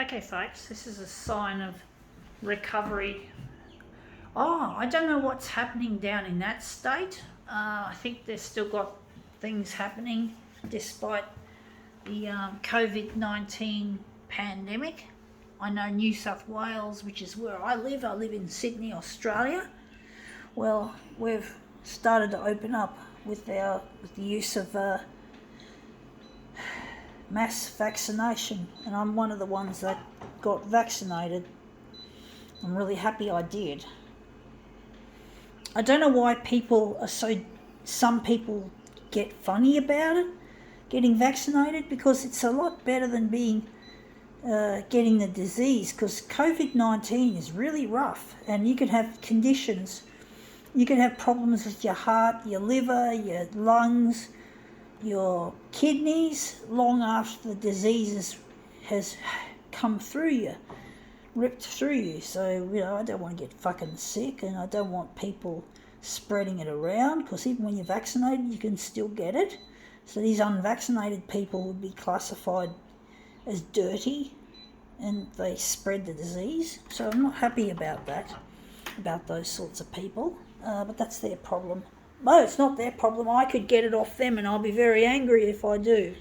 Okay, folks, this is a sign of recovery. Oh, I don't know what's happening down in that state. I think they've still got things happening despite the COVID-19 pandemic. I know New South Wales, which is where I live in Sydney, Australia. Well, we've started to open up with the use of mass vaccination, and I'm one of the ones that got vaccinated. I'm really happy I did. I don't know why some people get funny about it, getting vaccinated, because it's a lot better than getting the disease, because COVID-19 is really rough, and you can have conditions. You can have problems with your heart, your liver, your lungs, your kidneys, long after the disease has come through you, ripped through you. So, I don't want to get fucking sick, and I don't want people spreading it around, because even when you're vaccinated, you can still get it. So these unvaccinated people would be classified as dirty, and they spread the disease. So I'm not happy about that, about those sorts of people. But that's their problem. No, it's not their problem. I could get it off them, and I'll be very angry if I do.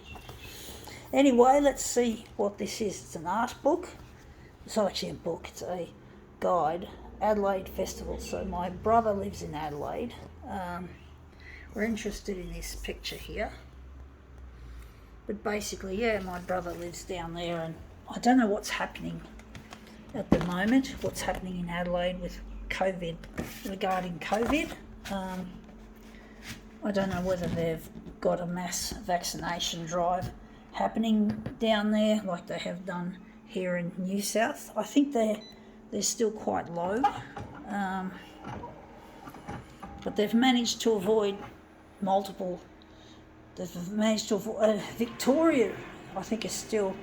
Anyway, let's see what this is. It's an art book. It's not actually a book, it's a guide. Adelaide Festival. So my brother lives in Adelaide. We're interested in this picture here. But basically, my brother lives down there, and I don't know what's happening at the moment, what's happening in Adelaide with COVID, regarding COVID. I don't know whether they've got a mass vaccination drive happening down there like they have done here in New South. I think they're still quite low, but they've managed to avoid multiple. They've managed to avoid Victoria. I think is still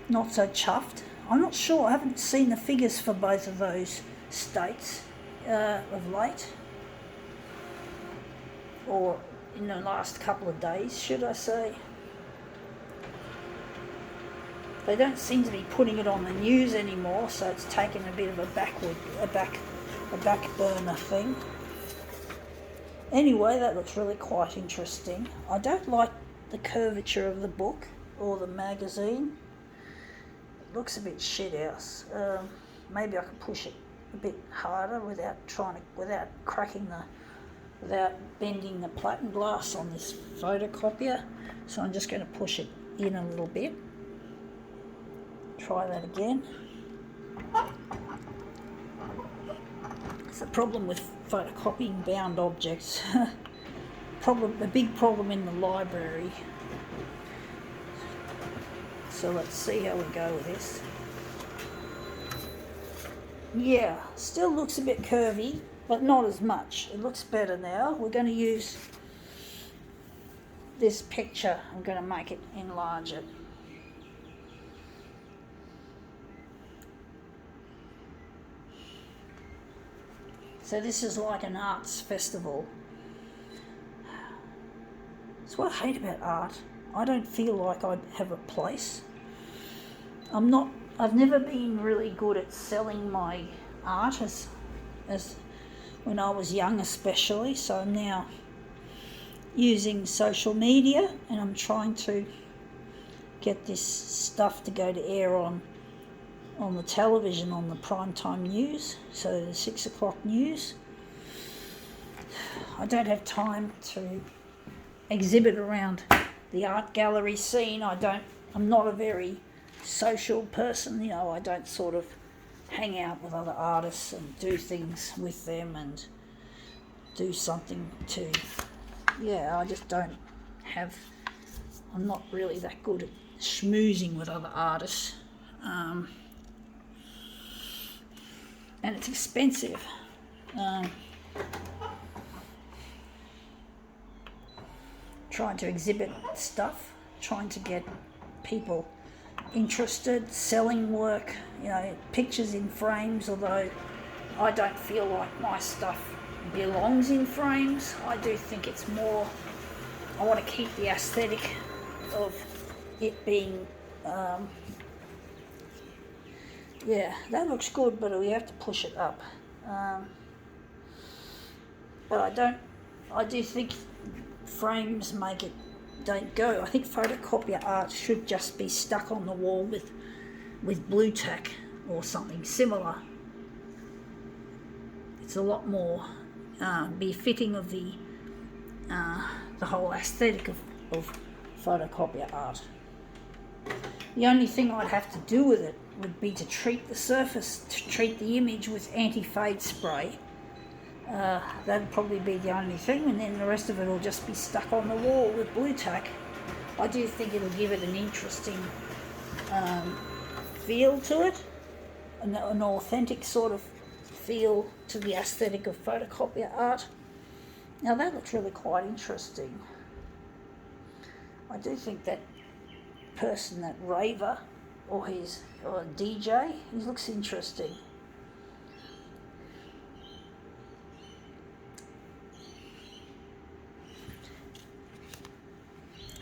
not so chuffed. I'm not sure. I haven't seen the figures for both of those states of late, or in the last couple of days, should I say. They don't seem to be putting it on the news anymore, so it's taken a bit of a back burner thing. Anyway, that looks really quite interesting. I don't like the curvature of the book or the magazine. It looks a bit shit house. Maybe I could push it a bit harder without bending the platen glass on this photocopier. So I'm just going to push it in a little bit. Try that again. It's a problem with photocopying bound objects. A big problem in the library. So let's see how we go with this. Yeah, still looks a bit curvy, but not as much. It looks better now. We're going to use this picture. I'm going to make it enlarge it. So this is like an arts festival. That's what I hate about art. I don't feel like I have a place. I've never been really good at selling my art as when I was young especially, so I'm now using social media, and I'm trying to get this stuff to go to air on the television, on the primetime news, so the 6 o'clock news. I don't have time to exhibit around the art gallery scene. I'm not a very social person, I don't sort of hang out with other artists and do things with them and do something to, I just don't have, I'm not really that good at schmoozing with other artists. And it's expensive. Trying to exhibit stuff, trying to get people interested, selling work, pictures in frames, although I don't feel like my stuff belongs in frames. I do think it's more, I want to keep the aesthetic of it being Yeah, that looks good, but we have to push it up. But I do think frames make it don't go. I think photocopier art should just be stuck on the wall with blue tack or something similar. It's a lot more befitting of the whole aesthetic of photocopier art. The only thing I'd have to do with it would be to treat the surface, to treat the image with anti-fade spray. That'd probably be the only thing, and then the rest of it will just be stuck on the wall with blue tack. I do think it'll give it an interesting feel to it, an authentic sort of feel to the aesthetic of photocopier art. Now that looks really quite interesting. I do think that person, that raver, or DJ, he looks interesting.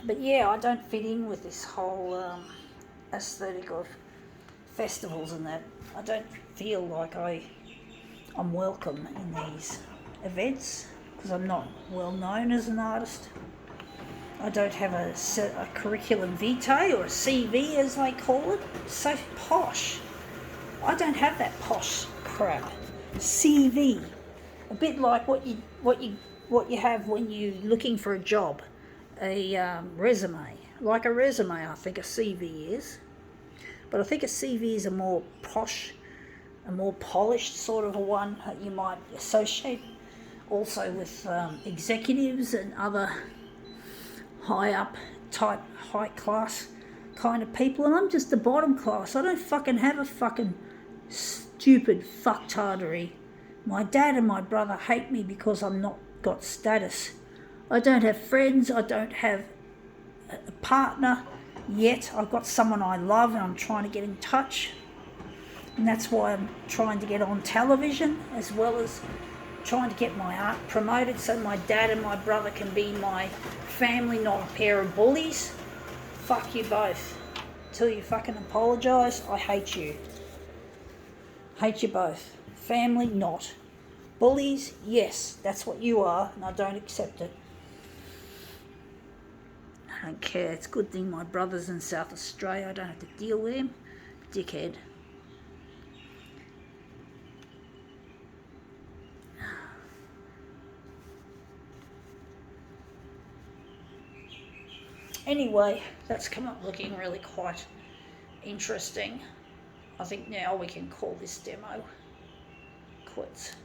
But yeah, I don't fit in with this whole aesthetic of festivals and that. I don't feel like I'm welcome in these events because I'm not well known as an artist. I don't have a curriculum vitae or a CV as they call it. It's so posh. I don't have that posh crap. CV, a bit like what you have when you're looking for a job, a resume. Like a resume, I think a CV is. But I think a CV is a more posh, a more polished sort of a one that you might associate also with executives and other high up type, high class kind of people. And I'm just the bottom class. I don't fucking have a fucking stupid fucktardery. My dad and my brother hate me because I'm not got status. I don't have friends. I don't have a partner yet. I've got someone I love and I'm trying to get in touch. And that's why I'm trying to get on television as well as trying to get my art promoted so my dad and my brother can be my family, not a pair of bullies. Fuck you both. Till you fucking apologise, I hate you. Hate you both. Family, not. Bullies, yes, that's what you are, and I don't accept it. I don't care. It's a good thing my brother's in South Australia. I don't have to deal with him. Dickhead. Anyway, that's come up looking really quite interesting. I think now we can call this demo quits.